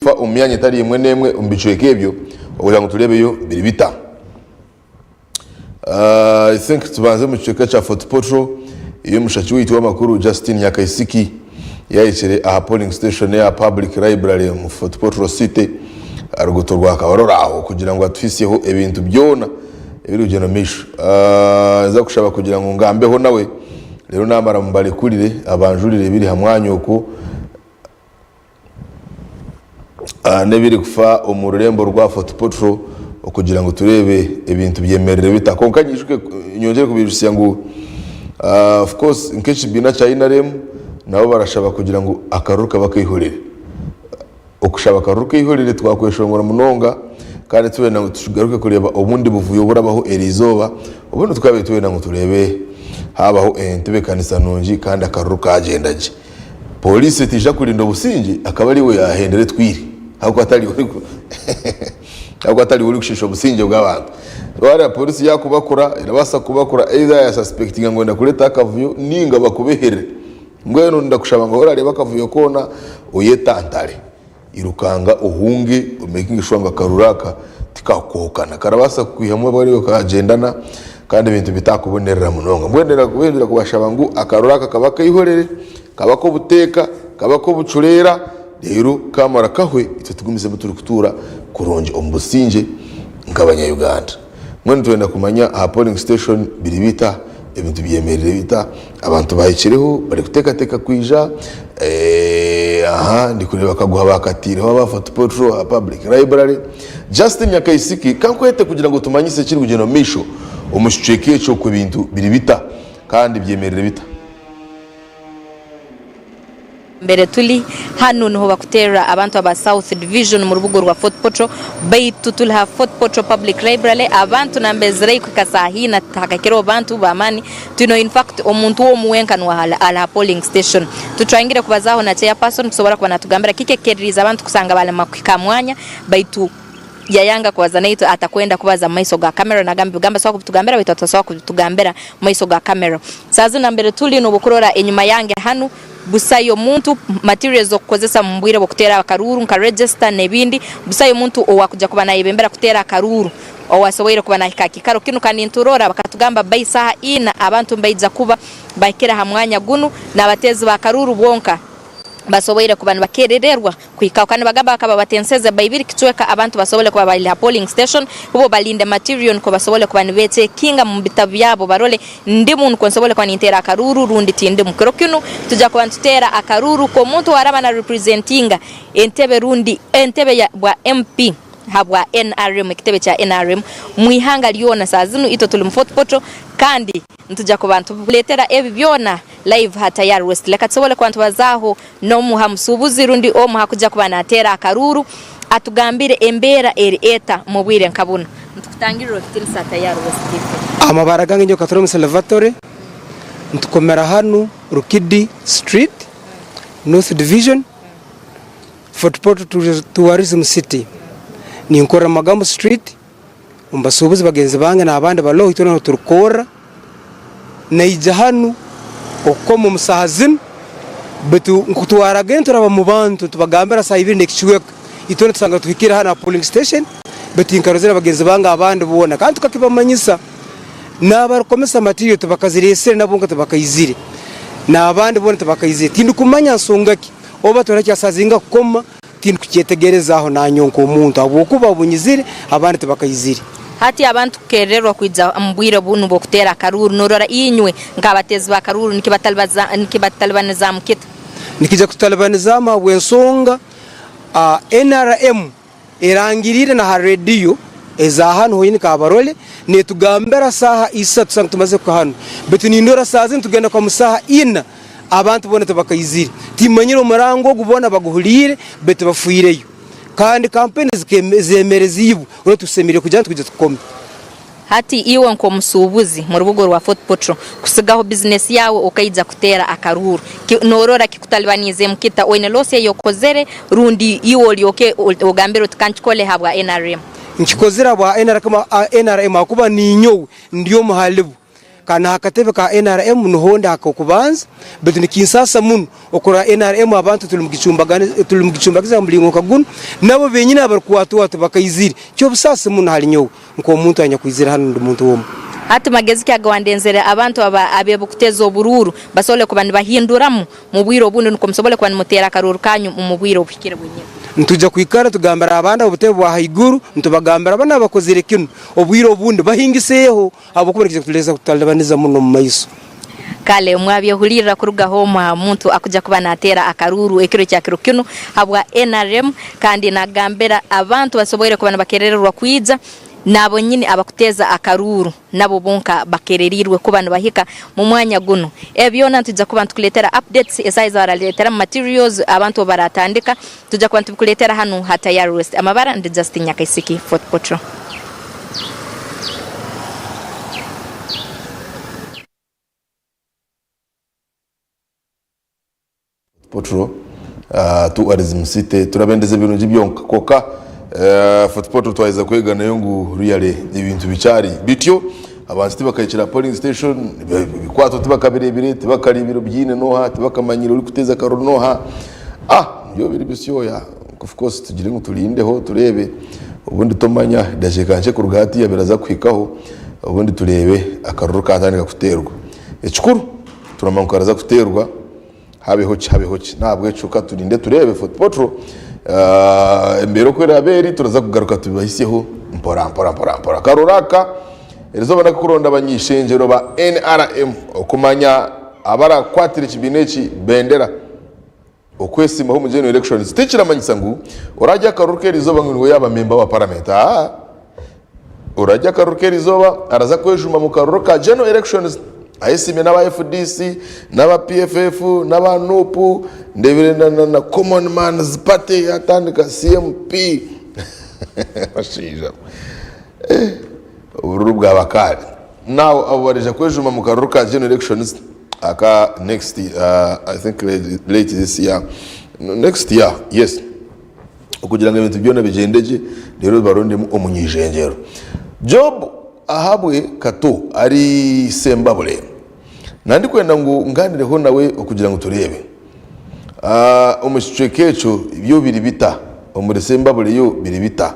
fa umyanya itari imwe nemwe umbicweke ebyo kugira ngo turebeyo biri bita. I think tubanze mu ciceka cha Fort Portal iyo mushaki witwa amakuru Justin Nyakaisiki yayicere aha polling station ya Public Library mu Fort Portal City arugutorwa akabarora aho kugira ngo atwisiyeho ebintu byona ebiri ugeno misho za kushaba kugira ngo ngambeho nawe rero namara mbali kurire abanjurire biri hamwanyo uko nebiri kufa umurembo rwa Fort Portal kugira ngo turebe ebintu byemerere bitakonkanyijwe nyongere kubirusya ngo of course inkechi bina China rem nabo barashaba kugira ngo akaruka bakihorere okushaba akaruka ihorere twakweshongora munonga kandi tubena ngo tugaruke kureba ubundi buvuyo burabaho erizoba ubundi twabe tubena ngo turebe habaho entebe kanisa nonji kandi akaruka agendaje police tija kurinda busingi akaba ari we yahendere twiri hako atari uri kushisha busingi bw'abantu wari police yakubakura irabasa kubakura either ya suspecting ngo ndakureta akavuyo ninga bakubehere ngweno ndakushaba ngo hora reba akavuyo kona uyetantare irukanga uhunge making sure ngo karuraka tikakokana karabasa kwihamwe bari kagendana kandi ibintu bitakubonerera munonga mwendera kubashaba ngo akaruraka kabaka ihorere kabako buteka kabako bucurera rero kamara kahwe ito tugumize muturi kutura kuronje ombusinje ngabanya Uganda mwene twenda kumanya a polling station biribita ebintu byemerere bita abantu bahikireho bari kuteka kwija ndi kureba kaguha bakatire baba Fort Portal Public Library Justin Nyakaisiki kankwete kugira ngo tumanyise kiri kugeno misho umushiceke cyo ku bintu biribita kandi byemerere bita mbere tuli hano niho bakutera abantu aba South Division mu rubugo rwa Fort Portal baitu tulha Fort Portal Public Library abantu nambezere kukasahina takakero abantu bamani tuno in fact omuntu wo muwenkanwa ala polling station tutwangire kubazaho na chairperson kusobora kuba natugambira kikekeriza abantu kusanga bale makikamwanya baitu yayanga kwaza naito atakwenda kubaza maiso ga camera na gamba swa kutugambira bitatu swa kutugambira maiso ga camera sazi nambere tuli no bukurora enyuma yange hano busayo muntu materials okukozesa mbwire bokutera akaruru nka register nebindi busayo muntu owakuja kuba nayibembera kutera akaruru owasoboire kuba nakikaro kinu kaninturora bakatugamba baisaha ina abantu mbaiza kuba bakera hamwanya gunu nabatezi bakaruru bonka basoboire kuba bakerererwa kwika kandi bagaba akaba batenseze bayibiri kitweka abantu basobole kuba bali polling station kubo balinde material ko basobole kuba nibete kinga mu bitabu yabo barole ndi muntu konsobole kwa nintera akaruru rundi tinde mukero kinu tuja kuba ntutera akaruru ko muntu waraba na representinga entebe rundi entebe ya bwa MP habwa NRM kitebe cha NRM muihanga liona sazinu ito tuli Fort Portal kandi ntuja ku bantu buletera ebi byona live hata ya West lekatsobole kwantu bazaho no muhamsubuzi rundi o muhakuja kubana atera akaruru atugambire embera eri eta mubwire nkabuna ntukutangiriro kitilisa tayari West amabara gange nyo Catholic Salvatore ntukomera hanu Rukidi Street North Division Fort Portal Tourism City ni nkora Magambo Street umbasubuzi bagenzi bange na abandi balo itona turukora na ijahanu okomo musahazin betu nkutwara gentura mu bantu tubagambira sa ibindi kichwe itona tsanga twikira hana polling station betu inkarozera bagenzi banga abandi bubona kandi tukakibamanyisa n'abakomesa matiyo tubakaziresere nabonga tubakayizire na abandi bone tubakayizire tindu kumanya nsongaki oba toraki asazinga koma tindu kyetegereza aho na nyonko umuntu abokuba bunyizire abandi tubakayizire hati abantu kererwa kwiza mbwire bunu bokutera karuru norora inywe ngabatezi ba karuru nikibatalibaniza mukita nikija kutalibaniza ma wensonga NRM erangirire na radio eza hano hoyini ka barole ne tugambera saha isa tusanga tumaze ko hano betu nindora sazi tugenda kwa musaha ina abantu bone tabakayizire timanyiro murango gubona baguhurire betu bafuyireyo kandi campaign zemereza ibu uro tusemire kujya tukujya tukome hati iwe nko musubuzi mu rubugo rwa Fort Portal kusigaho business yawe ukaiza kutera akaruru norora kikutalibanize mukita oine lose yokozere rundi iwo lyoke ugambiro tukanchikole habwa NRM nchikozera bwa NRM kama NRM akuba ninyo ndiyo muhalibu kana akatebe ka NRM nuhonda akakubanza betu nikinsasa muno okora NRM abantu tulimugicumbagiza mulingo kaguno nabo benyina abarkwatu watu bakayizira cyo busasa muno hali nyowe nko umuntu anya kwizira hano ndi muntu womo hati magezi kyagawandenzera abantu abebo kuteza obururu basole kubandi bahinduramu mu bwiro bundi nuko musobole kubandi mutera akaruru kanyu mu bwiro bukire bunyine ntujya kwikara tugambara abandi obutebe bwa haiguru ntubagambara bana bakozire kino obwiro bundi bahingiseho abokubirikiza kutuleza kutalabaniza muno mu maiso kale mwabye hulira kuruga homa muntu akuja kuba natera akaruru ekiro kya kiro kino habwa NRM kandi nagambera abantu basobore kubana bakerererwa kwiza nabo nyine abakuteza akaruru nabo bonka bakererirwe kubana bahika mu mwanya guno ebyona tujja kuba tukuletera updates esize araletera materials abantu baratandika tujja kuba tukuletera hano hata ya rest amabara ndi Justin Nyakaisiki Fort Portal tourism city turabendeze ibintu byonka koka Fort twaiza kwega nayo ngu really ibintu bicari bityo abantu tibakayicira polling station bikwato tibakabirebire tibakaribiro byine noha tibakamanyira uri kuteza karoro noha byo biri bisyoya of course tugire ngo turindeho turebe ubundi tomanya daje kanje ku rugati yabiraza kwikaho ubundi turebe akaroro katandika kuterwa ekikuru turamankaraza kuterwa habeho ntabwo ecuka turinde turebe Fort Portal mbero kwera aberi turaza kugaruka tubahiseho mpora karoraka erizobana kuronda abanyishenjero ba NRM okumanya abara kwatira kibineki bendera okwesima ho mu general elections tikira manyisa ngu urajya karuke rizoba ngo yaba member wa parliament urajya karuke rizoba araza kwejuma mu karoro ka general elections ayisime n'aba FDC n'aba PFF n'aba NUP ndebere na Common Man's Party yatandika CMP bashija ubururu bwa bakari now abarije kwejuma mu karuru ka general elections aka next I think late this year next year yes ukugira ngo ibintu byone bigendeje rero baronde mu omunyijengero job ahabwe kato ari sembabule nandi kwenda ngo nganireho nawe ukugira ngo turebe umushikekecho ibyo biri bita umuri sembabule yo biri bita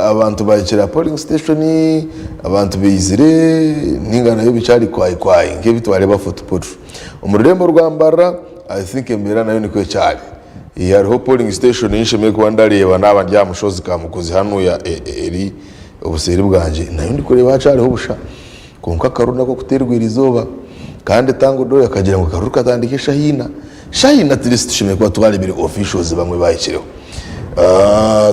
abantu bayikira polling station abantu bizire ningana yo bicari kwai nge bitware ba Fort Portal umurembo rwambara I think mbera nayo niko cyari hariho polling station yishemeye kuba ndareba n'abandi ya mushozi kamukozi hano ya eri ubuseri bwanje nayo ndi kureba cyariho busha konka karuna ko kuterwa irizoba kandi tango do yakagira ngo karuka tandike shahina trist shimeye kuba twari biri officials bamwe bayikireho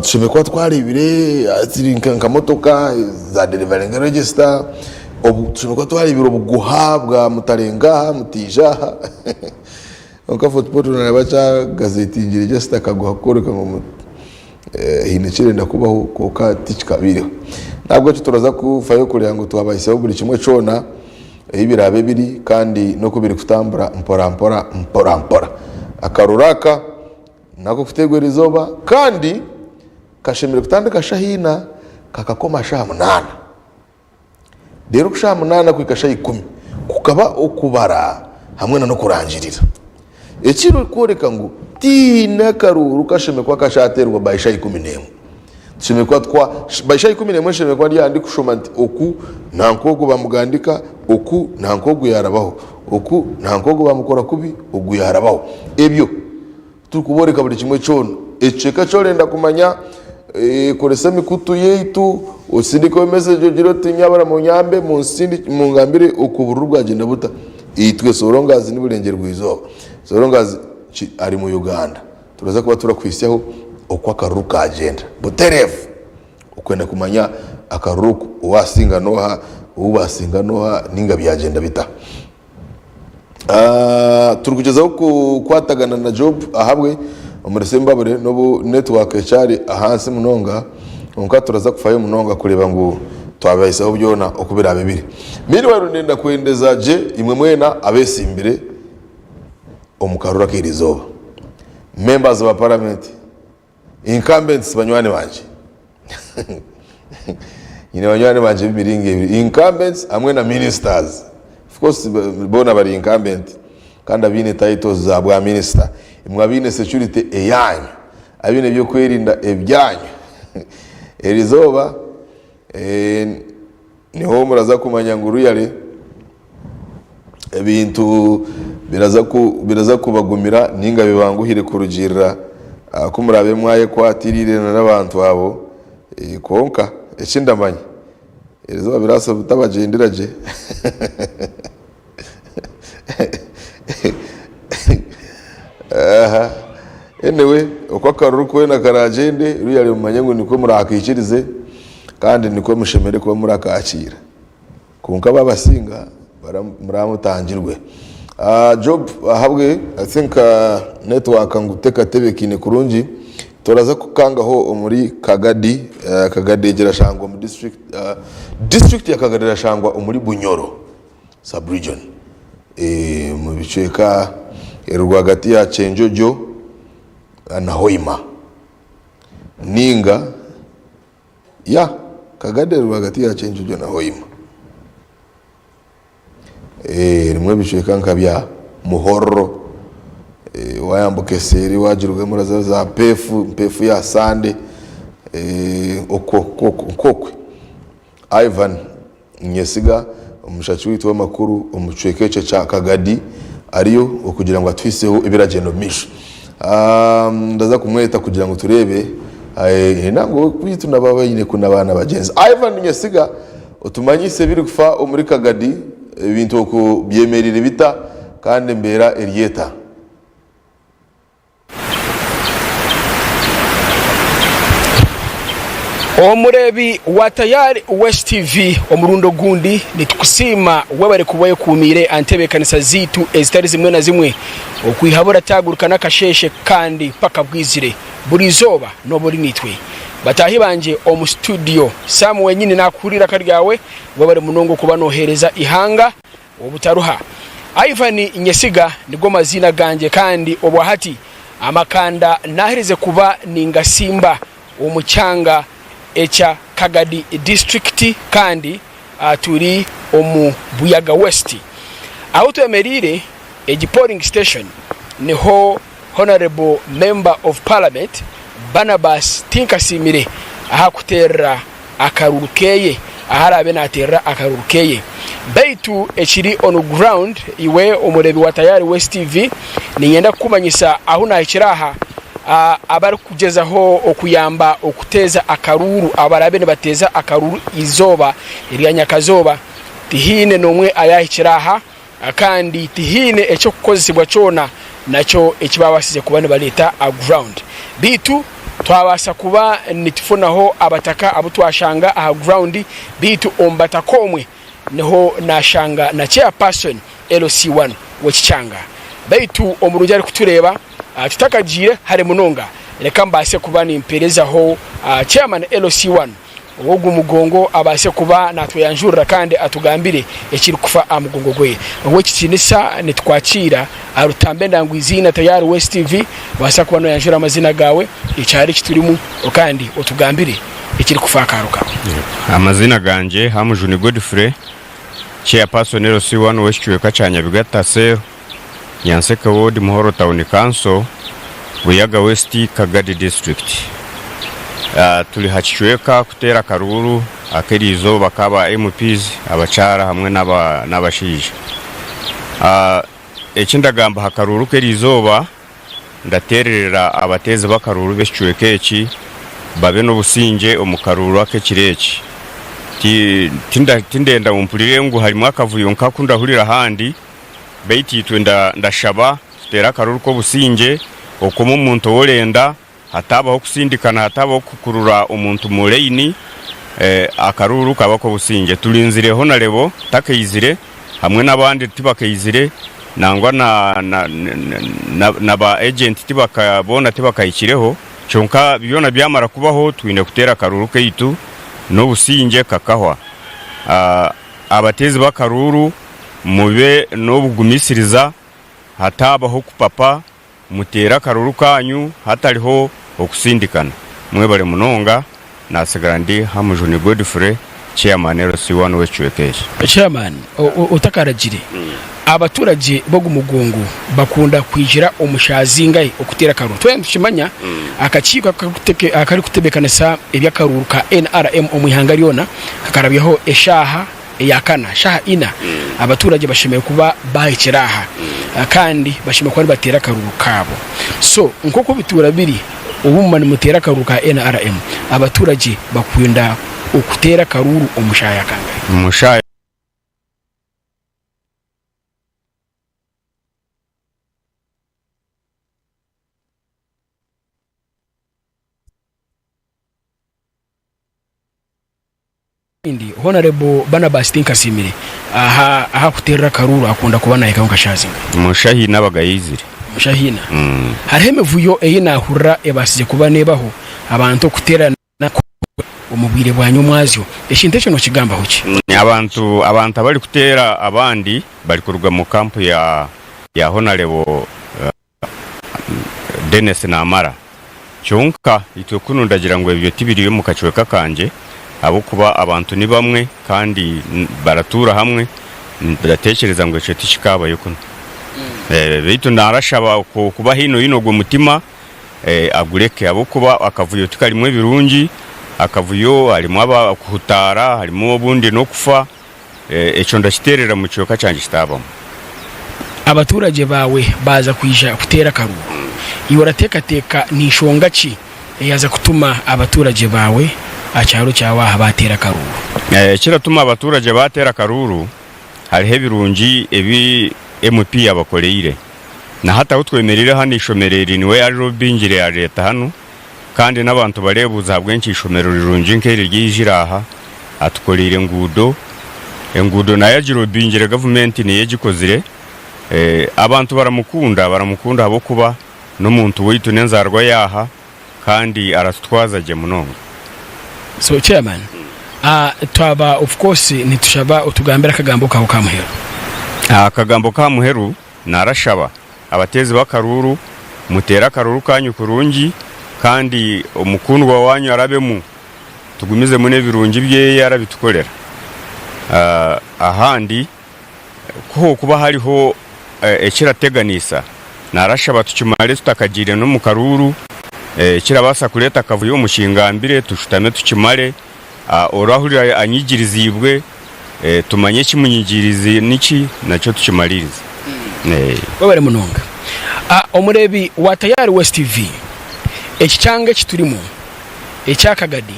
tushimeye kuba twari bire atiri nka motoka za delivering register tushimeye kuba twari biro buguhabwa mutarenga mutija onka Fort Portal n'abacha gazeti ngire just akaguha koreka ngo hinekire ndakubaho koka tikabire ntabwo turaza kufayo kuri ngo twabayiseho buri kimwe cona ibirabe biri kandi no kubiri kutambura mpora akaruraka nako kutegwa rizoba kandi kashemire kutandika shahina kakakoma sha 8 rero kusha 8 kwikasha 10 kukaba okubara hamwe no kurangirira ekiro koreka ngo tina karuru kasheme kwa kashaterwa bayisha 11 tushime kwa bayisha 11 sheme kwa yandi kushoma oku ntankogo bamugandika oku ntankogo yarabaho oku ntankogo bamukora kubi ogu yarabaho ebyo tukuboreka buri kimwe cyono eceka cyorenda kumanya koresa mikutu yeitu usindiko message giro tinyabara mu nyambe mu nsindi mu ngambire okubururu bwagenda buta itwe sorongazi niburengero rwizo sorongazi ari mu Uganda turaza kuba turakwisyaho okwa karuru kagenda buterefu ukwenda kumanya akaruruku uwasinga noha ubasinga noha ninga byagenda bita turukugezaho kwatagana na job ahabwe umurasembabure no network cyari ahansi munonga onka turaza kufayo munonga kureba ngo twabayisaho byona okubira bibiri miri warundenda kwendeza je imwe mwena abesimbire omukarura kirizoba members of parliament incumbents banywane banje nyine abanywanyi banje b'imiringo ibiri, incumbents hamwe na ministers. Of course bona bari incumbent kandi abine titles za bwa minister, imwe abine security eyanyu, abine byo kwerinda ebyanyu. Erizoba niho muraza kumanya nguru yale ebintu biraza kubagumira ninga bibanguhire kurugirira ko murabe mwaye kwatirire n'abantu abo konka ekindamanya erizoba birasa bitabagenderaje. Anyway, uko akaruru kwe na karagende ruyari mumanye ngo niko murakikirize kandi niko mushemere kuba murakakira kunka babasinga muramutangirwe. Job habwe I think network nguteka tebekine kurungi toraza kukangaho muri Kagadi Kagadi gerashangwa mu district ya Kagadi gerashangwa muri Bunyoro sub region mu biceka rwagati ya Chenjojo na Hoima ninga ya Kagadi rwagati ya Chenjojo na Hoima rimwe biceka nkabya Muhoro wayambuke seri wajiruge muraza za pefu ya Sande okokwe Ivan Nyesiga umushaci witwa makuru umucwekece cha Kagadi ariyo okugira ngo atwiseho ibiragendo misho. Ndaza kumweta kugira ngo turebe nango kwitu nababa yine kuna bana bagenzi. Ivan Nyesiga utumanyise biri kufa muri Kagadi ibintu ko byemerire bita kandi mbera Elieta. Omurebi wa Tayari West TV omurundo gundi nitukusima webare kubaye kumire antebe kanisa zitu ezitari zimwe na zimwe okwihabura tagurukana kasheshe kandi paka bwizire buri zoba no buri nitwe batahi banje omu studio Samu wenyine nakurira karyawe webare munongo kuba nohereza ihanga obutaruha. Ivan Nyesiga nigo mazina ganje kandi obwahati amakanda nahirize kuba ningasimba omucyanga echa Kagadi district kandi turi omu Buyaga West aho twemerire polling station niho Honorable Member of Parliament Barnabas Tinkasimire ahakutera akarurukeye aharabe natera akarurukeye baitu echiri on ground iwe omurebi wa Tayari West TV niyenda kumanyisa aho nakiraha abari kugezaho okuyamba okuteza akaruru abarabe ne bateza akaruru izoba irya Kazoba tihine nomwe ayahikiraha kandi tihine echo kukozesebwa cyona nacho ekibabasize kubane baleta ground bitu twabasa kuba nitifunaho abataka abutwashanga ground bitu ombata komwe neho nashanga na chairperson LC1 wekichanga baitu omurujari kutureba tutakajire hare munonga reka mbase kuba ni impereza ho chairman LC1 wogu mugongo abase kuba natwe yanjurira kandi atugambire ekiri kufa amugongo gwe wowe kikinisa nitwakira arutambe ndangwizina Tayari West TV basa kuba no yanjura amazina gawe icyari kiturimu kandi otugambire ekiri kufa karuka. Amazina ganje Hamujuni Godfrey chairperson LC1 weshkiweka cyanya bigatasero Nyanseka Ward Muhoro Town Council Buyaga West Kagadi District. Tuli hachweka kutera karuru akerizo bakaba MPs abacara hamwe n'abashije. Ekindagamba hakaruru kerizoba ndatererera abateze bakaruru beshwekeki babe no businge omukaruru akekireki. Tindenda umpulire ngo harimo akavuyo nkakunda hurira handi beiti twenda ndashaba tera karuru ko businge okomo umuntu wolenda hatabaho kusindikana hatabaho kukurura umuntu mureini akaruru kabako businge tulinzireho na lebo takayizire hamwe nabandi tibakayizire nangwa na ba agent tibakabona tibakayikireho cyonka byona byamara kubaho twine kutera karuru keitu no businge kakahwa abatezi bakaruru mube no bugumisiriza hatabaho kupapa mutera karuru kanyu hatariho okusindikana mwebale munonga nasegrandi Hamujuni Godfrey chairman RC1 w'Kiwekesha. Chairman utakaragire abaturage bo gumugongo bakunda kwijira umushazinga okutera karuru twemshimanya akachiko akari kutebekanisa ebyakaruru ka NRM omuyihanga yona kakarabyeho eshaha yakana shaha ina abaturage bashimeye kuba bahekeraha kandi bashimeye ko batera karuru kabo so nkoko bitura biri ubumani mutera karuru ka NRM abaturage bakunda okutera karuru umushaya kanga umushaya indi honorable Barnabas Tinkasimire aha kutera karuru akunda kubana yeka shazinga mushahi nabagayizire mushahina hareme vuyo eyina hurra ebasije kuba nebaho abantu kutera umubwire bwanyu mwazyo eshintecho no kigamba hoki abantu bari kutera abandi bari kuruga mu kampu ya honorable Dennis Namara cyonka itwe kunundagira ngo ibyo tibiriyo mu kacweka kanje abo kuba abantu ni bamwe kandi baratura hamwe ndatekereza ngo cyo tishikabaye kuno bitu narashaba kuba hino gwo mutima agureke abo kuba akavuyo tukarimwe birungi akavuyo harimo abakuhutara harimo obundi no kufa eco ndakiterera mu cyoka cyange kitabamo abaturage bawe baza kwisha kutera karuru iworateka nishonga ki yaza kutuma abaturage bawe acyaro cyawa batera karuru kiratuma abaturage batera karuru hariho birungi ebi MP yabakoreire na hata utwemerera hano ishomereri niwe yaje bingire ya leta hano kandi n'abantu barebuza bwenshi ishomero rirungi nkeri ryijiraha atukorire engudo na yagiro bingire government ni yegikozire abantu baramukunda abo kuba n'umuntu witu nenzarwa yaha kandi arastwaza je munongo. So chairman twaba of course nitushaba utugambira kagambo kaho kamuheru akagambo ka muheru narashaba abatezi bakaruru mutera karuru kanyu kurungi kandi umukundwa wanyu arabemu tugumize mune birungi bye yarabitukorera ahandi kuba hariho ekirateganisa narashaba tukimare tutakagire no mu karuru kirabasa kuleta kavuyo mushingambire tushutame tukimare orahurira anyigirizibwe tumanye kimunyigirize niki nacyo tukimaririze babare munonga omurebi wa Tayari West TV ekicyange kiturimo ecyakagadi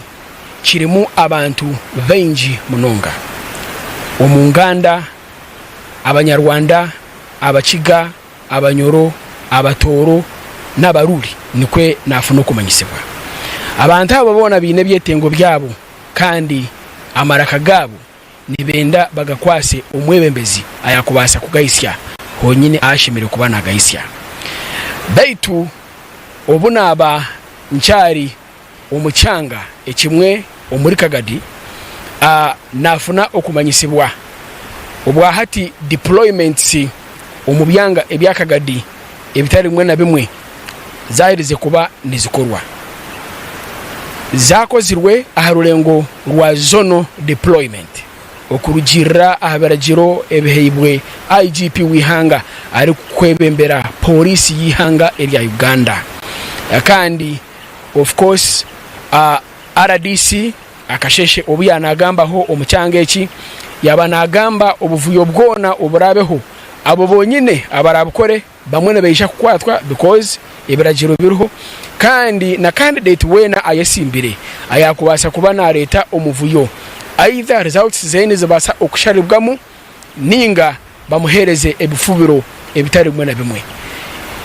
kirimo abantu benji munonga omunganda abanyarwanda abakiga abanyoro abatoro n'abaruri nikwe nafuna kumanyisibwa abantu abo bona bine byetengo byabo kandi amaraka gabo nibenda bagakwase umwebembezi ayakubasa kugayisya honyine ashimire kubana agayisya baitu obunaba ncyari umucyanga ekimwe omuri kagadi nafuna okumanyisibwa obwa hati deployments omubyanga ebyakagadi ebitari mwe na bimwe zairize kuba nizikorwa zakozirwe aharulengo rwa zono deployment okurugirira ahabaragiro ebiheibwe IGP wihanga ari kwebembera polisi yihanga erya Uganda kandi of course RDC akasheshe obuyana agamba ho omucyanga eki yabana agamba obuvuyo bwona oburabeho abo bonyine abarabukore bamwe nebeyisha kukwatwa because ibiragiro biruho kandi na candidate wena ayesimbire ayakubasa kuba na leta omuvuyo either results zene zibasa okusharibwamu ninga bamuhereze ebifubiro ebitari mwe na bimwe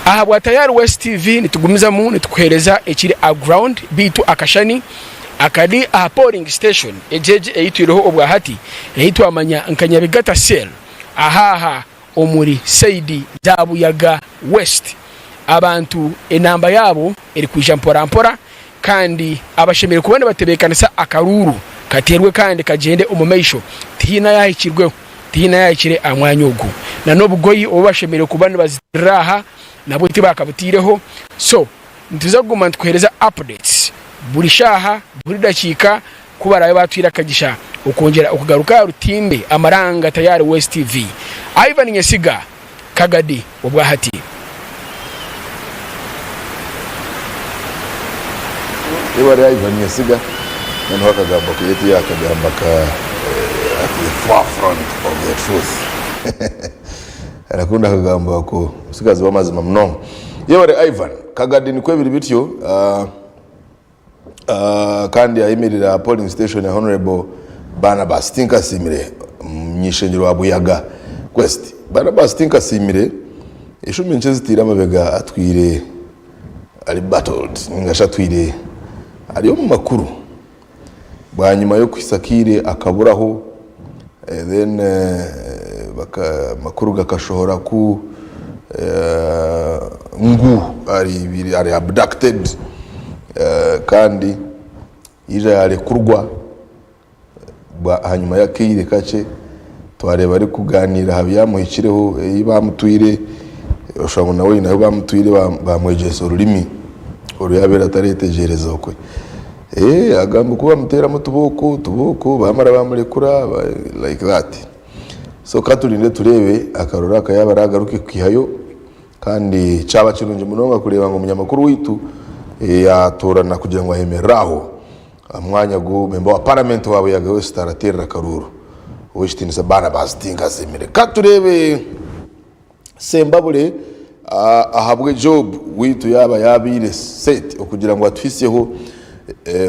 ahabwa Tayari West TV nitugumiza mu nitukuhereza ekiri ground bitu akashani akadi a polling station ejeje eyitwireho obwa hati eyitwa amanya nkanyabigata cell ahaha omuri Saidi Zabuyaga West abantu enamba yabo eri kwisha mpora kandi abashemere kubane batebekanisa akaruru katerwe kandi kagende umumeisho tihina yahikire amwanyogo na nobugoyi obashemere kubane baziraha nabo tibakabutireho so ntuzaguma tkuhereza updates buri shaha buri dakika kubarayo batwira kagisha ukongera ukugaruka rutinde amaranga tayari West TV. Ivan Nyesiga Kagadi ubwahati. Iwari Ivan Nyesiga noneho akagamba ko yeti yakagamba ka at the forefront of the truth. Arakunda akagamba ko usigaze bamazima mno. Iwari Ivan Kagadi ni kwebiri bityo kandi ayimirira polling station ya Honorable Barnabas Tinkasimire nyishengero wa Buyaga West. Barnabas Tinkasimire ishumi nce zitira amabega atwire ari battled ngasha twire ari mu makuru bwa nyuma yo kwisakire akaburaho then makuru gakashohora ku ngu ari abducted kandi ije yare kurwa hanyuma yakire kace twareba ari kuganira habyamuhikireho bamutwire ushobora nawe nawe bamutwire bamwejeje ururimi uruyabera taretegereza okwe agamba kuba mutera mu tuboko bamara bamurekura like that. So katurinde turebe akarora akayaba agaruke kwihayo kandi caba kirunje munonga kureba ngo umunyamakuru witu yatorana kugira ngo ahemeraho amwanya go member wa parliament wabo yagawe staratera karuru wishtinisa Barnabas Tinkasimire. Katurebe Sembabule ahabwe job witu yaba yabire set okugira ngo atwiseho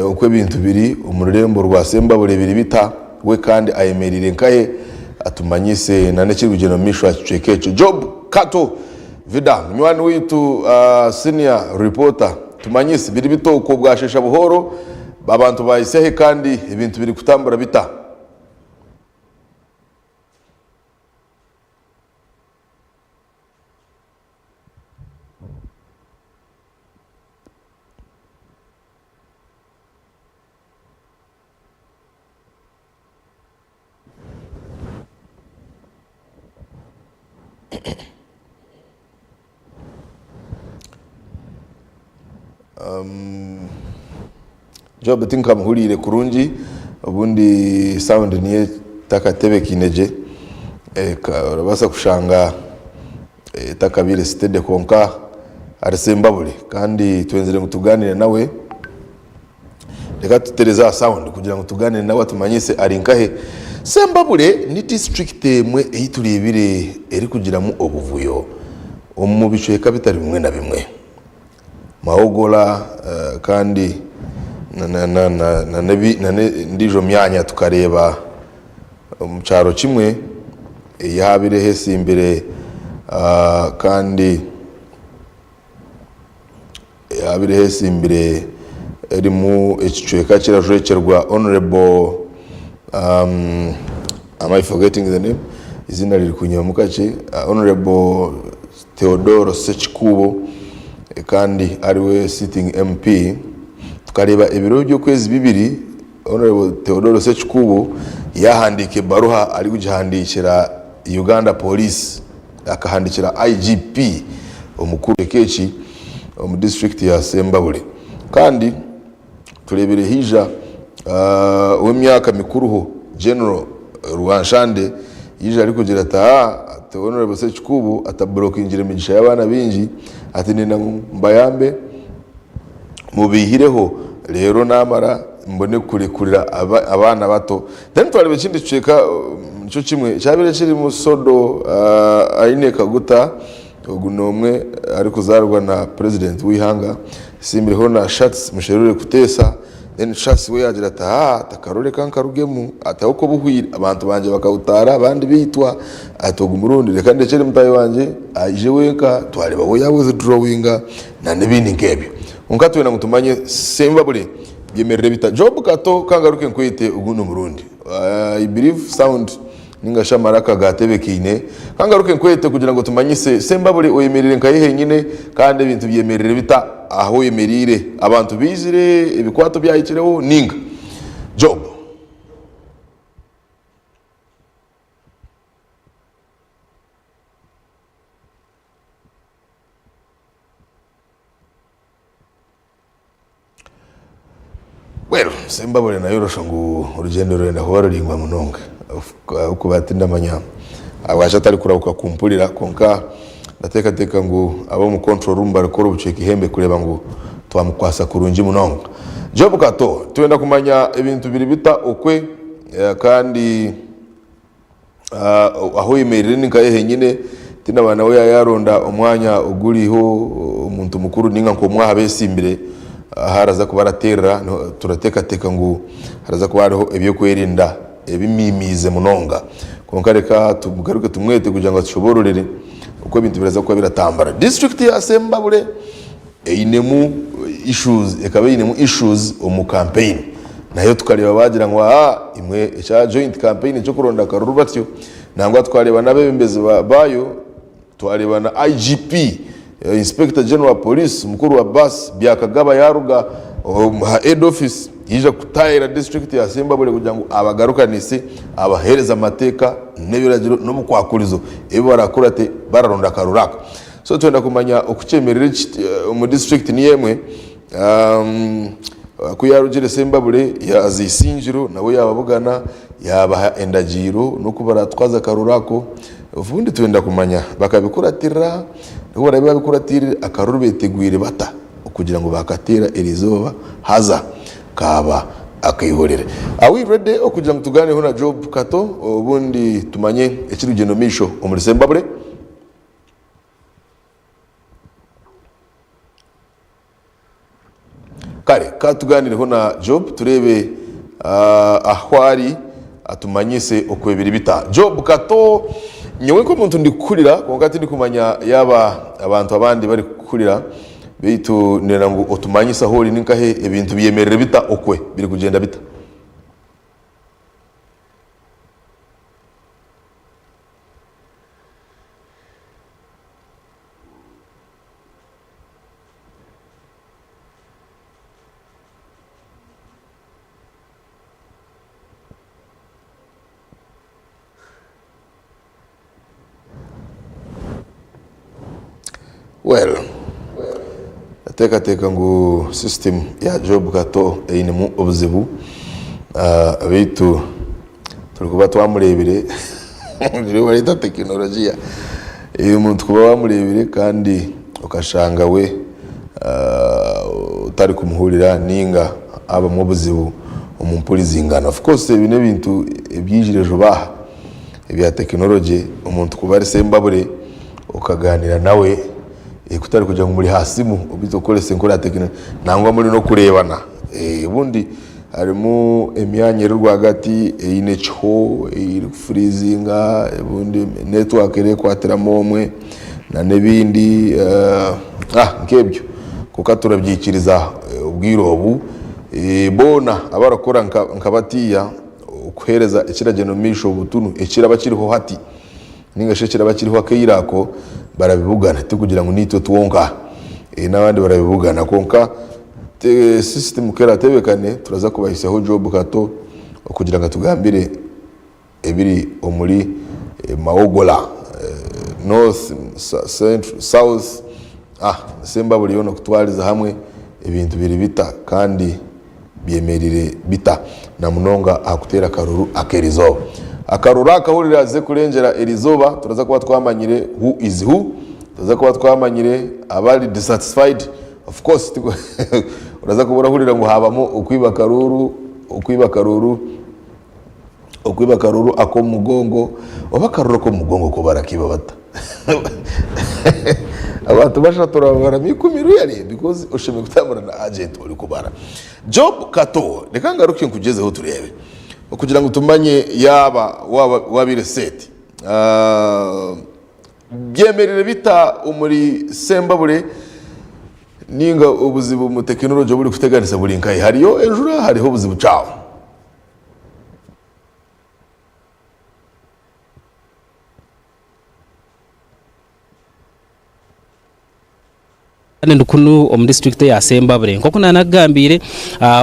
okwe ibintu biri umurembo rwa Sembabule biri bita we kandi ayemerire nkaye atumanyise na nekirugeno mishwa cekecho job kato vida nywani witu senior reporter tumanyise biri bito uko bwashesha buhoro babantu bayisehe kandi ibintu biri kutambura bita job tinkamuhurire kurungi ubundi sound niye takatebe kineje urabasa kushanga takabire stede konka ari Sembabule kandi twenzere mutuganire nawe reka tutereza sound kugira ngo tuganire nawe tumanyise ari nkahe. Sembabule ni district emwe eyituribire eri kugira mu obuvuyo mu bice kabitari bimwe na bimwe mahogora kandi na ndijo myanya tukareba mu cyaro kimwe yahabire hesi imbere kandi yahabire hesi imbere eri mu ekicweka kirajokerwa Honorable am I forgetting the name izina riri kunyuma mukace Honorable Theodore Sechikubo kandi ariwe sitting MP tukareba ibiro byo kwezi bibiri Honorable Theodore Sechikubo yahandike baruha ari kujihandikira Uganda Police akahandikira IGP omukuru Kechi mu district ya Sembabule kandi turebere hija w'imyaka mikuruho General Rwanshande yije ari kugira Honorable Sechikubo atablokingira imigisha y'abana binji ati nina mbayambe mubihireho rero namara mbone kurikurira abana bato then twari bekindi ceka cyo kimwe cyabire kiri mu sodo aine kaguta ugunomwe ari kuzarwa na president w'ihanga simbiho na shots musherure kutesa then shots we yagira takarore kankarugemu atako buhwira abantu banje bakawutara abandi bitwa atoga umurundi reka ndekere mutayi wanje aje wenka twareba bo yabuze drawinga na nebindi ngebyo unkatwena ngutumanye Sembabule byemerere bita job kato kangaruke nkwite uguno murundi I believe sound ningasha maraka gatebe kine kangaruke nkwite kugira ngo tumanyise Sembabule oyemerere nkayihe nyine kandi ibintu byemerere bita aho yemerire abantu bizire ibikwato byayikireho ninga job Well, Sembabule nayo urashangu urugendo rurenda kuba ruringwa munonga uko batinda amanya abasha atari kurabuka kumpulira konka ndatekateka ngo abo mu control room barakora ubuceka ihembe kureba ngo twamukwasa kurungi munonga. Job Kato twenda kumanya ibintu biri bita okwe kandi aho imerere nikaye nyine tina bana we yaronda umwanya uguriho umuntu mukuru ninga nko mwahabesimbire haraza kubaratera turatekateka ngo haraza kuba hariho ebyo kwerinda ebimimize munonga konka reka tumugaruke tumwete kugira ngo tushobororere uko ibintu biraza kuba biratambara. District ya Sembabule inemu issues mu campaign nayo tukareba bagira ngo imwe cha joint campaign cyo kuronda karuru batyo nangwa twareba nabembeze bayo twareba na IGP Inspector General Police mukuru wa bus byakagaba yaruga head office yija kutayira district ya Sembabule kugira ngo abagarukanise abahereza amateka n'ebiragiro no mukwakurizo ebo barakurate bararonda karuraka. So twenda kumanya okucemerera mu district ni yemwe kuyarugire Sembabule yazisinjiro nabo yababugana yabaha endagiro no kubara twaza karurako ubundi twenda kumanya bakabikuratira no barabe babikuratira akaruru betegwire bata kugira ngo bakatera erizoba haza kaba akayihorere. Are we ready okugira ngo tugane hona Job Kato ubundi tumanye ekirugendo misho omuri Sembabule? Kare katuganire na Job turebe ahwari atumanyise okwebiri bita. Job Kato nyewe ko muntu ndikurira konkati ndikumanya yaba abantu abandi bari kukurira bitu nera ngo otumanyisa hori ninkahe ebintu biyemerere bita okwe biri kugenda bita. Well, teka ngo system ya Job Kato inemu obuzibu bitu turikuba twamurebire rero barita teknolojia iyo muntu kuba wamurebire kandi ukashanga we utari kumuhurira ninga aba mu buzibu umumpulizingana. Of course ibine bintu ebyijirejo baha ebya teknolojia umuntu kuba ari Sembabule ukaganira nawe kutari kujya muri hasimu ubizokorese nkora tekino nangwa muri no kurebana ubundi harimo emyanya rwagati inecho freezinga ubundi network ere kwateramo omwe na nebindi nkebyo kuko turabyikiriza ubwirobu bona abarakora nkabatiya ukuhereza ikirageno misho butunu ekiraba kiriho hati ningashekera bakiriho akayirako barabibugana tukugira ngo nitwe twonka n'abandi barabibugana konka system kera tebekane turaza kubahisaho Job Kato kugira ngo tugambire ebiri omuri Maogola north central south Sembabule yono kutwaliza hamwe ibintu biri bita kandi byemerire bita na munonga akutera karuru akerizo akarura akahurira ze kurengera erizoba turaza kuba twamanyire who is who turaza kuba twamanyire abari dissatisfied of course uraza kubura hurira ngo habamo ukwiba karuru ako mugongo obakarura ko mugongo ko barakiba bata abantu bashatora baramikumira yari because ushime gutamura na agent uri kubara. Job Kato reka ngaruke nkugezeho turebe kugira ngo tumanye yaba wabire set byemerere bita umuri Sembabule ninga ubuzibu mu technology buri kuteganisa buri nkayi hariyo ejura hariho ubuzibu cawo. ndukunu omu district ya Sembabure nkoko nanagambire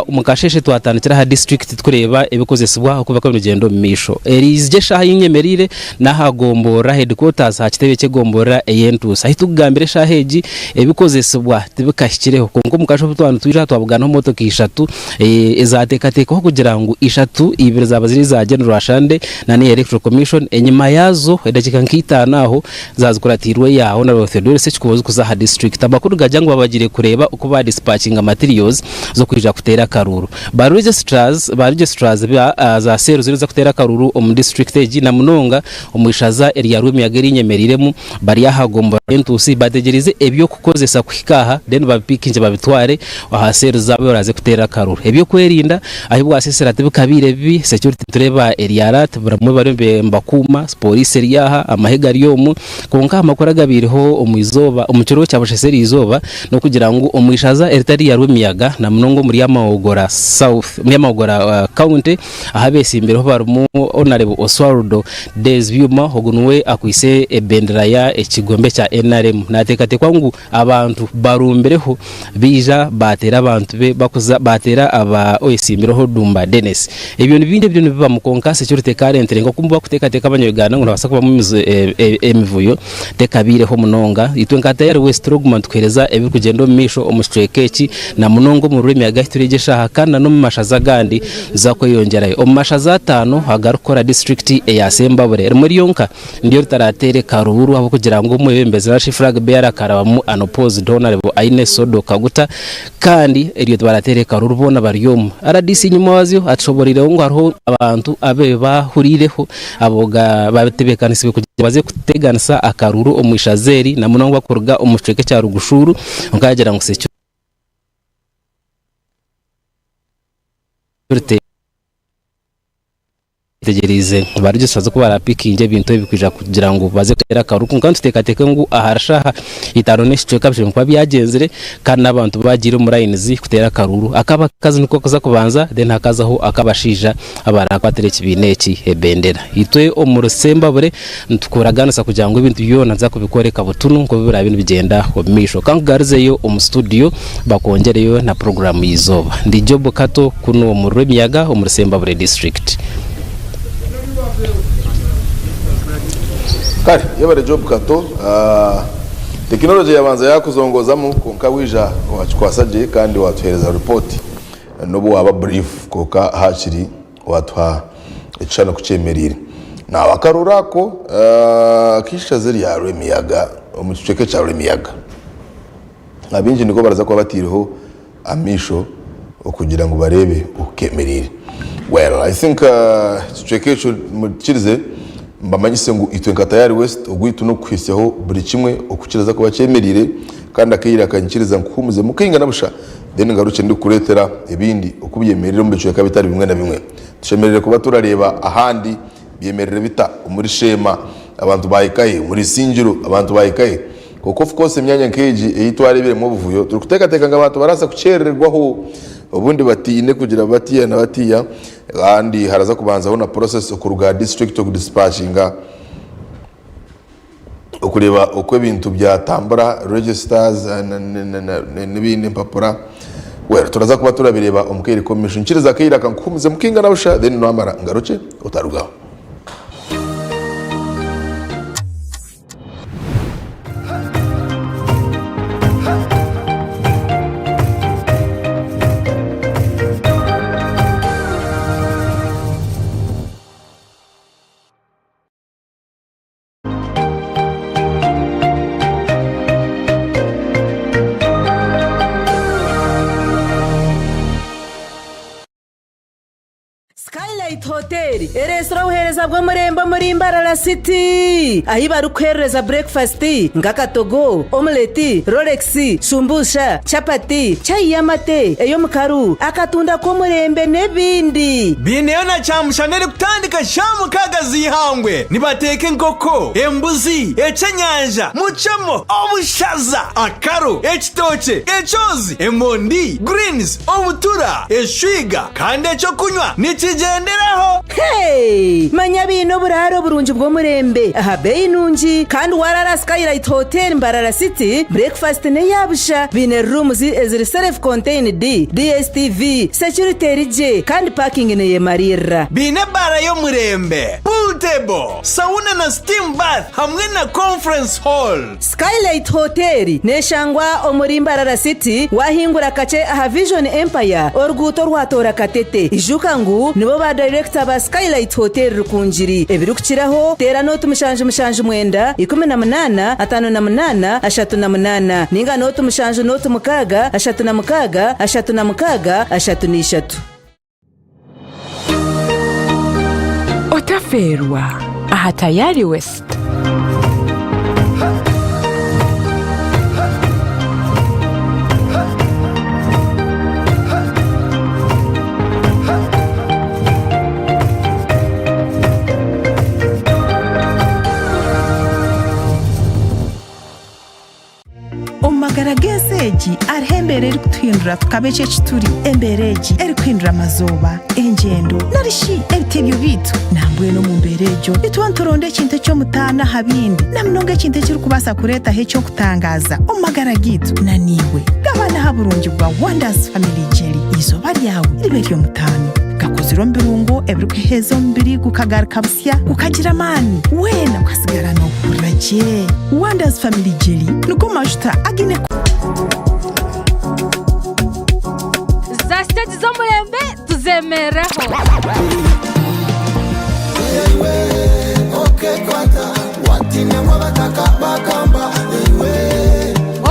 umukasheshe twatandikira ha district tureba ebikozesebwa okuva ko rugendo misho erizje shaha y'inyemerire nahagombora headquarters ha kitebe cyegombora eyentusa hitugambire shaheji ebikozesebwa tibikashyikireho konko mukasho butwanu twija twabugana motoka 3 ezatekateka ho kugira ngo 3 ibiri zaba ziri za General Shande na ni Electoral Commission enyuma yazo edakika nkita naho zazikuratirwe yaho na Theodore Sechikubozo kuza district abakuru gajyango babagire kureba uko ba dispatching materials zo kwija kutera karuru ba registrars za sero ziriza kutera karuru mu district eji na munonga umwishaza area room yageri nyemeriremu bari yahagomba entusi bategerize ebyo kukozesa kwikaha then bapikinje babitware aha sero zabo baraze kutera karuru ebyo kwerinda ahibwa asesera tibikabire bi security tureba area rat baramwe barembe mbakuma police riyaha amahega ryomu konka amakora gabiriho umuizoba umuciro cyabasheseri izoba no kugira ngo umwishaza eritari ya rumiyaga na munongo muri Yamawogora South muri Yamawogora county ahabese imbere ho barumu honorable Oswaldo Desvyuma hogunwe akwise ebendera ya ekigombe cya NRM natekate kwangu abantu barumbereho bija batera abantu be bakuza batera aba oyisimbiro ho Dumba Dennis ebyo nibinde byo biba mu konka security current ngo kumba kutekateka abanyuganda ngo nabasa kuba mu emivuyo tekabire ho munonga itwenkata yari West Rogman twereza ebi kugendo misho omushwekeki na munongo mu rurimi agahituregesha hakana no mu mashaza gandi zako yongerayo omashaza 5 hagarukora district ya Sembabure muri yonka ndiyo taratere karuru abo kugira ngo umwebembeze na flag bearer karabamu unopposed honorable Aine Sodo Kaguta kandi eriyo twaratere karuru bona baryomu RDC nyuma wazyo atshoborire ngo hariho abantu abe bahurireho aboga batebekanisibe kugira baze kuteganisa akaruru omwishazeri na munongo bakorga umushweke cya rugushuru ngagera ngo secyo tegerize barije sazo ko barapikinje bintu bikwija kugira ngo baze kutera karuku kandi tutekateke ngo aharashaha itarone cyo kabije kwa byagenzere kandi nabantu bagire mu lines kutera karuru akaba kazi niko koza kubanza then hakazaho akabashija abarakwatere kibineki ebendera itwe omuru Sembabure ntukuraganisa kugira ngo ibintu yona nza kubikoreka butunu ngo bibura ibintu bigenda omisho kandi garizeyo omu studio bakongereyo na program yizoba ndi Job Kato kuno mu Remiyaga omuru Sembabure district kari yabare Job Kato technology yabanza yakuzongoza mu konka wija wakwasage kandi watuhereza report nobu waba brief koka hashiri watwa icana kucemerire na wakarurako kisha zeri ya Remiyaga umuceke cya Remiyaga abinji niko baraza kwa batiriho amisho okugira ngo barebe ukemerire. Well, I think tucekecho mukirize mbamanyise ngo itwenkata yari West ugwitu no kwisyaho buri kimwe okukiriza ko bacemerire kandi akayira kankiriza nkumuze mukinga nabusha then ngaruke ndi kuretera ibindi okubyemerera mu bicu kabitari bimwe na bimwe tushemerere kuba turareba ahandi byemerere bita muri Shema abantu bayikaye muri Sinjiro abantu bayikaye kuko of course imyanya nkeji eyitwarebere mu buvuyo turikutekateka ngo abantu barasa kucererwaho ubundi batine kugira batiya na batiya kandi haraza kubanzaho na process okuruga district of dispatchinga okureba uko ibintu byatambura registers n'ibindi mpapura well turaza kuba turabireba omukeri commission kiriza kayira kankumize mukinga nabusha then nwamara ngaruke utarugaho. Hotel eresra uhereza bwo murembo muri Mbarara City ahi barukwereza breakfast ngakatogo omelette Rolex shumbusha chapati chai yamate eyo mukaru akatunda ko murembe nebindi bineyona cyamushanere kutandika shamu kagazi ihangwe nibateke nkoko embuzi ecenyanja muchamo obushaza akaro ekitoke echozi emondi greens obutura eshwiga kandi echo kunywa ni nikigenderaho. Hey, manya bino buraro burungi bw'omurembe aha beyi nungi kandi warara Skylight Hotel Mbarara City breakfast ne yabusha bine rooms eziri self contained DSTV security rije kandi parking ne yemarira Bine bara yo murembe, pool table, sauna na steam bath hamwe na conference hall. Skylight Hotel neshangwa omuri Mbarara City wahingura kace aha Vision Empire oruguto rwatora Katete ijuka ngu nibo ba director ba Skylight Hotel rukunjiri ebirukiraho tera notu mushanje mwenda 18 58 38 ninga notu mushanje notu mukaga 36 Otaferwa aha Tayari West. Garageseji arhembere eri kutuhindura tukabeche chituri embereji eri kuhindura mazoba engendo narishi ebitebyo bitu nambwe no mumberejo bitwanturonde kintu cyo mutana habindi namnonge kintu kiri kubasa kureta hecho kutangaza omagara gitu naniwe gabana haburungi bwa Wonders Family Jelly izoba ryawe riberyo mutano gakoziro mbirungo ebiri kuhezo mbiri gukagarika busya ukagira mani wena ukasigara no kuraje Wonders Family Jelly nuko majuta agine za stage zo murembe tuzemereho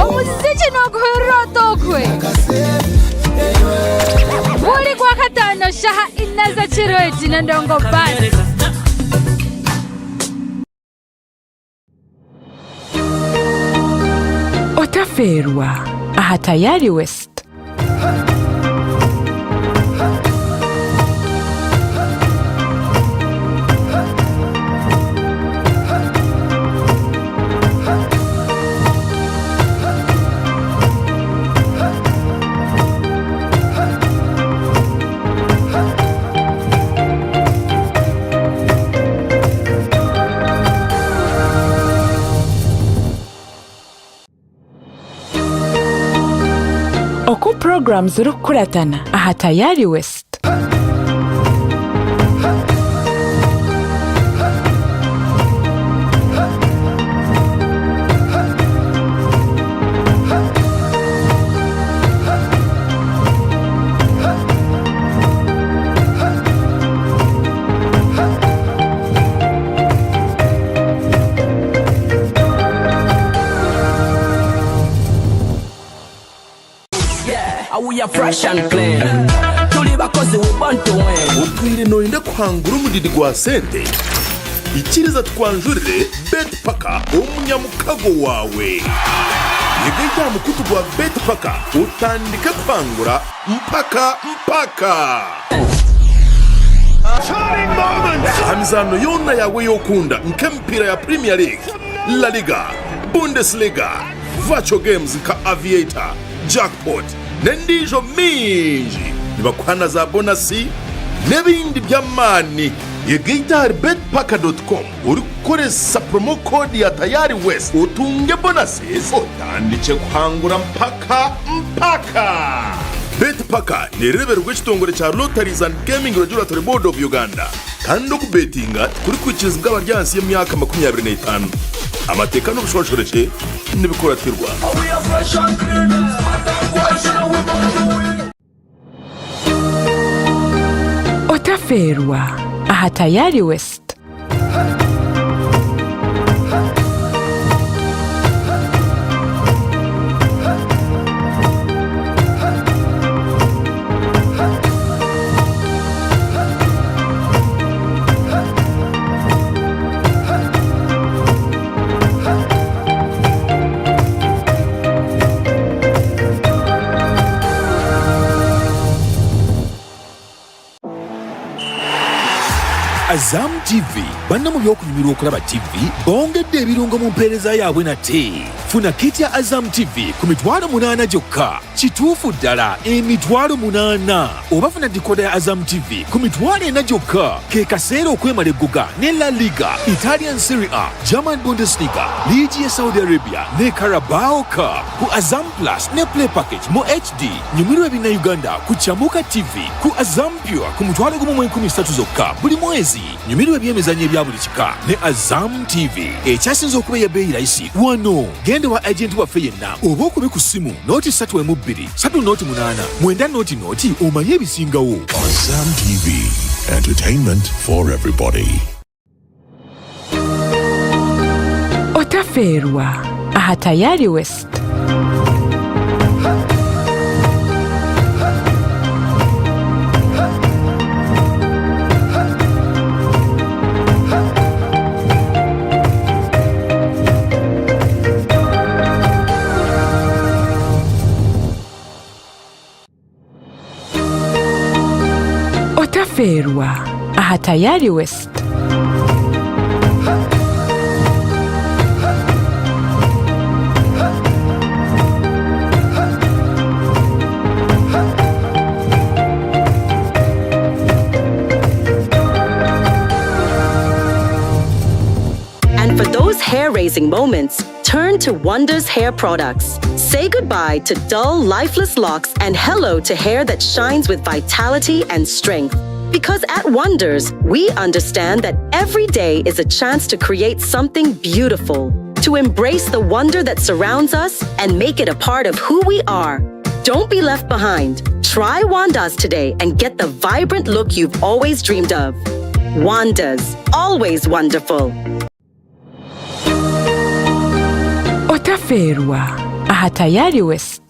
omuziki noguhurotokwe buri kwa katano shaha inaza chiroji na ndongo basi Otaferwa aha Tayari West. Oku programs rukuratana aha Tayari West. We are fresh and clean. Tuli bakozi ubuntu we. Utwire no inda kwangura umudidi gwa sente. Ikiriza twanjurire Betpaka umunyamukago wawe. Yegeta mukutu gwa Betpaka utandika kwangura mpaka. Hamizano yona yawe yokunda nkempira ya Premier League, La Liga, Bundesliga, Virtual Games nka Aviator, Jackpot, nendijo minji nibakwana za bonasi nebindi byamani yegita betpaka.com uri gukoresha promo code ya Tayari West utunge bonuses utandike kwangura mpaka. Betpaka ni rebero rw'ekitongole cya Lotteries and Gaming Regulatory Board of Uganda kandi okubetinga kuri kwikiriza bw'abaryansi y'imyaka 25 amateka n'ubushoboreshe n'ibikoratirwa. Otaferwa aha Tayari West. Azam TV banna mu byokunyumirwa okulaba TV bongedde ebirungo mu mpeereza yaabwe nate. Funa kit ya Azam TV ku $8 gyokka. Kituufu ddala $8. Oba funa dikoda ya Azam TV ku $4 gyokka. Ke kaseera okwemala egguga ne La Liga, Italian Serie A, German Bundesliga, Ligi ya Saudi Arabia ne Carabao Cup ku Azam Plus ne Play Package mu HD. Nyumirwa ebina Uganda ku Chamuka TV ku Azam Pure ku $13 zokka buli mwezi. Nyumirwa ebyemizannyo ebya buli kika ne Azam TV. Ekyasinze okuba ebbeeyi rayisi wano. Genda wa agent waffe yenna oba okube ku ssimu nooti 312 308 9 omanye ebisingawo. Azam TV, entertainment for everybody. Otaferwa aha Tayari West. Otaferwa aha Tayari West. And for those hair-raising moments, turn to Wonders Hair Products. Say goodbye to dull, lifeless locks and hello to hair that shines with vitality and strength. Because at Wonders, we understand that every day is a chance to create something beautiful, to embrace the wonder that surrounds us and make it a part of who we are. Don't be left behind. Try Wanda's today and get the vibrant look you've always dreamed of. Wanda's, always wonderful. Otaferwa aha Tayari West.